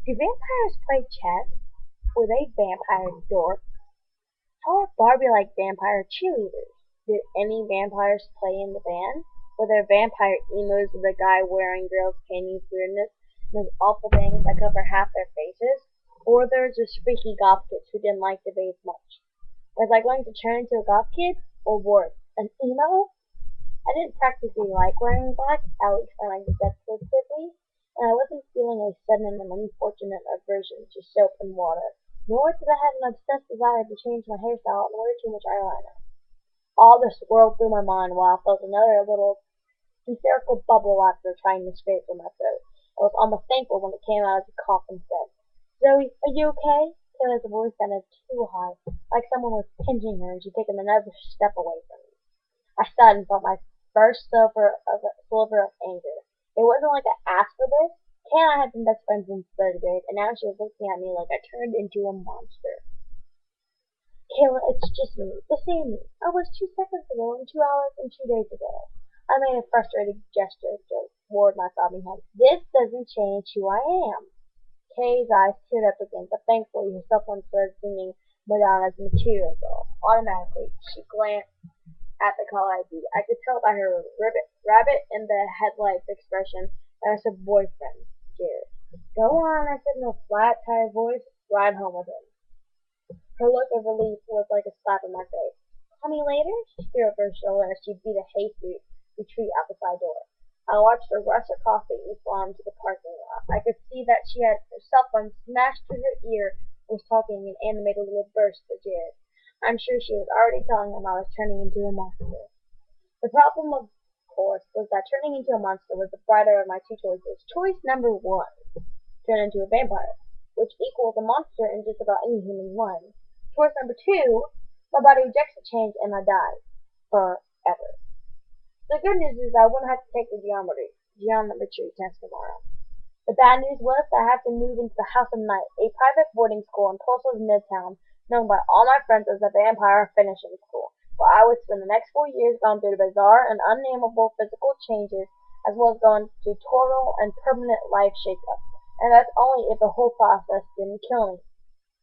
Do vampires play chess? Were they vampire dorks? How are Barbie like vampire cheerleaders? Did any vampires play in the band? Were there vampire emos with a guy wearing girls' panties weirdness and those awful things that cover half their faces? Or were there just freaky goth kids who didn't like to bathe much? Was I going to turn into a goth kid? Or worse, an emo? I didn't practically like wearing black, at least when I was explicitly, and I wasn't feeling a sudden and unfortunate aversion to soap and water, nor did I have an obsessed desire to change my hairstyle and wear too much eyeliner. All this swirled through my mind while I felt another little hysterical bubble after trying to scrape from my throat. I was almost thankful when it came out as a cough instead. "Zoe, are you okay?" Taylor's voice sounded too high, like someone was pinching her and she'd taken another step away from me. I sighed and felt my first sliver of anger. It wasn't like I asked for this. Kay and I had been best friends since third grade, and now she was looking at me like I turned into a monster. "Kayla, it's just me, the same me. I was 2 seconds ago and 2 hours and 2 days ago." I made a frustrated gesture toward my throbbing head. "This doesn't change who I am." Kay's eyes teared up again, but thankfully her cell phone started singing Madonna's Material Girl. Automatically, she glanced at the caller ID. I could tell by her rabbit in the headlights expression that I was her boyfriend, Jared. "Go on," I said in a flat, tired voice. "Ride home with him." Her look of relief was like a slap in my face. "Call me later?" She threw over her shoulder as she beat a hasty retreat out the side door. I watched her rush across the east lawn to the parking lot. I could see that she had her cell phone smashed to her ear and was talking in animated little bursts to Jared. I'm sure she was already telling him I was turning into a monster. The problem, of course, was that turning into a monster was the brighter of my two choices. Choice number one, turn into a vampire, which equals a monster in just about any human one. Choice number two, my body rejects the change and I die. Forever. The good news is I wouldn't have to take the geometry test tomorrow. The bad news was that I have to move into the House of Night, a private boarding school in Tulsa's Midtown, known by all my friends as the Vampire Finishing School, where I would spend the next 4 years going through the bizarre and unnameable physical changes, as well as going through total and permanent life shakeup. And that's only if the whole process didn't kill me.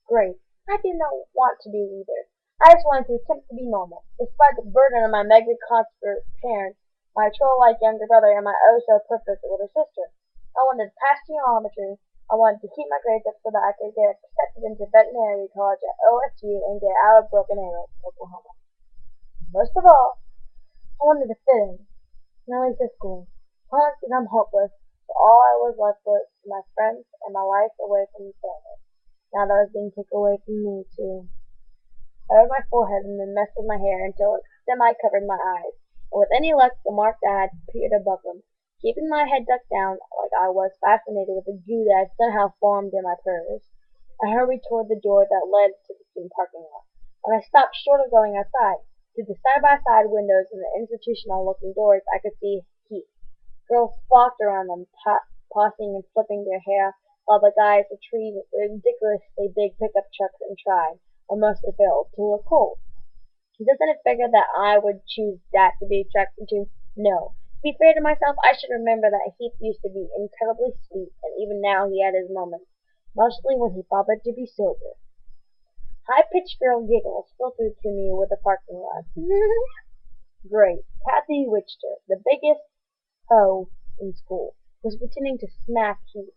Great. I didn't know what to do either. I just wanted to attempt to be normal, despite the burden of my mega-concert parents, my troll-like younger brother, and my oh-so-perfect older sister. I wanted to pass geometry. I wanted to keep my grades up so that I could get accepted into veterinary college at OSU and get out of Broken Arrow, Oklahoma. Most of all, I wanted to fit in, not least at school. I wanted to become hopeless, so all I was left with my friends and my life away from family. Now that was being taken away from me, too. I rubbed my forehead and then messed with my hair until it semi-covered my eyes, and with any luck the mark that had appeared above them, keeping my head ducked down like I was fascinated with the goo that had somehow formed in my purse. I hurried toward the door that led to the student parking lot. When I stopped short of going outside, through the side-by-side windows and the institutional-looking doors I could see heaps. Girls flocked around them, tossing and flipping their hair, while the guys retrieved ridiculously big pickup trucks and tried, or mostly failed, to look cool. Doesn't it figure that I would choose that to be attracted to? No. To be fair to myself, I should remember that Heath used to be incredibly sweet, and even now he had his moments, mostly when he bothered to be sober. High-pitched girl giggles filtered to me with the parking lot. Great. Kathy Witcher, the biggest hoe in school, was pretending to smack Heath.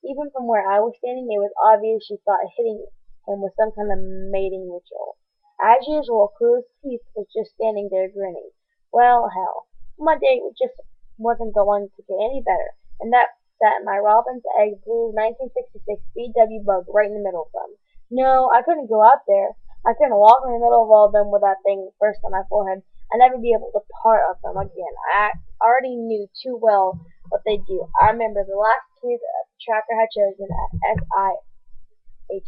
Even from where I was standing, it was obvious she thought hitting him was some kind of mating ritual. As usual, clueless Heath was just standing there grinning. Well, hell, my day just wasn't going to get any better, and that sat my Robin's Egg blue 1966 VW Bug right in the middle of them. No, I couldn't go out there. I couldn't walk in the middle of all of them with that thing first on my forehead. I'd never be able to part of them again. I already knew too well what they'd do. I remember the last kid the tracker had chosen at SIHS.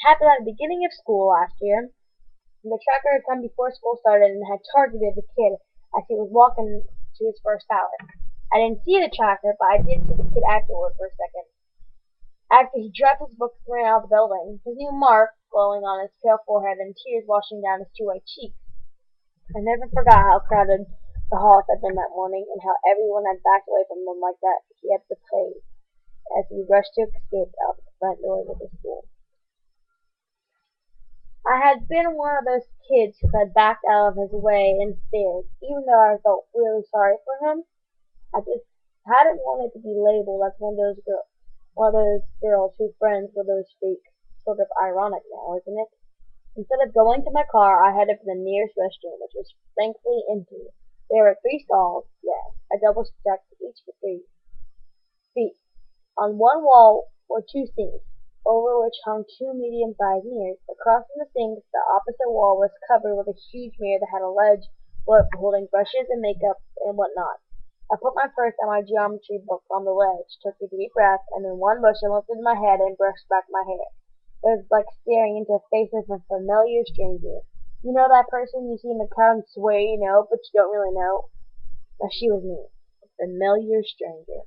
Happened at the beginning of school last year. The tracker had come before school started and had targeted the kid as he was walking to his first salad. I didn't see the tracker, but I did see the kid afterward for a second. After he dropped his books and ran out of the building, his new mark glowing on his pale forehead and tears washing down his two white cheeks. I never forgot how crowded the halls had been that morning, and how everyone had backed away from him like that he had betrayed as he rushed to escape out the front doors of the school. I had been one of those kids who had backed out of his way and stared, even though I felt really sorry for him. I just hadn't wanted to be labeled as one of those girls who friends with those freaks. Sort of ironic now, isn't it? Instead of going to my car, I headed for the nearest restroom, which was thankfully empty. There were 3 stalls, yes, a double stacked each for 3 feet. On one wall were 2 sinks, over which hung 2 medium-sized mirrors. Across from the sinks, the opposite wall was covered with a huge mirror that had a ledge for holding brushes and makeup and whatnot. I put my purse and my geometry book on the ledge, took a deep breath, and in one motion lifted my head and brushed back my hair. It was like staring into the face of a familiar stranger. You know that person you see in the crowd and swear you know, but you don't really know? Well, she was me, a familiar stranger.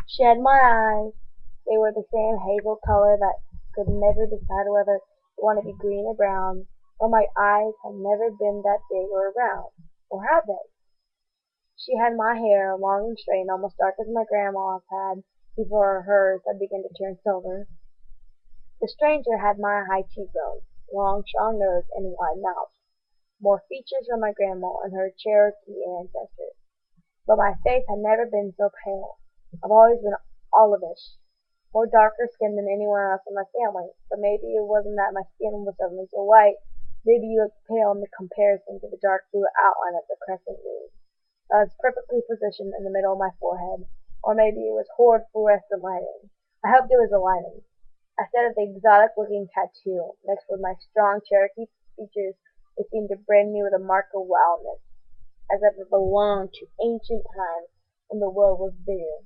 She had my eyes. They were the same hazel color that could never decide whether they wanted to be green or brown, but my eyes had never been that big or round. Or had they? She had my hair, long and straight, and almost dark as my grandma's had before hers had begun to turn silver. The stranger had my high cheekbones, long, strong nose, and wide mouth, more features than my grandma and her Cherokee ancestors. But my face had never been so pale. I've always been olivish, more darker skinned than anyone else in my family, but maybe it wasn't that my skin was suddenly so white. Maybe you looked pale in the comparison to the dark blue outline of the crescent moon. I was perfectly positioned in the middle of my forehead, or maybe it was horrid fluorescent lighting. I hoped it was the lighting. Instead of the exotic-looking tattoo, mixed with my strong Cherokee features, it seemed to brand me with a mark of wildness, as if it belonged to ancient times when the world was bigger,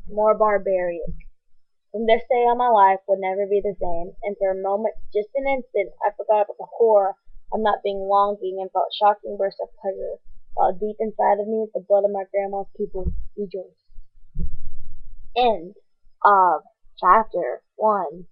more barbaric. From this day on my life would never be the same, and for a moment, just an instant, I forgot about the horror of not being longing and felt shocking bursts of pleasure, while deep inside of me the blood of my grandma's people rejoiced. End of chapter 1.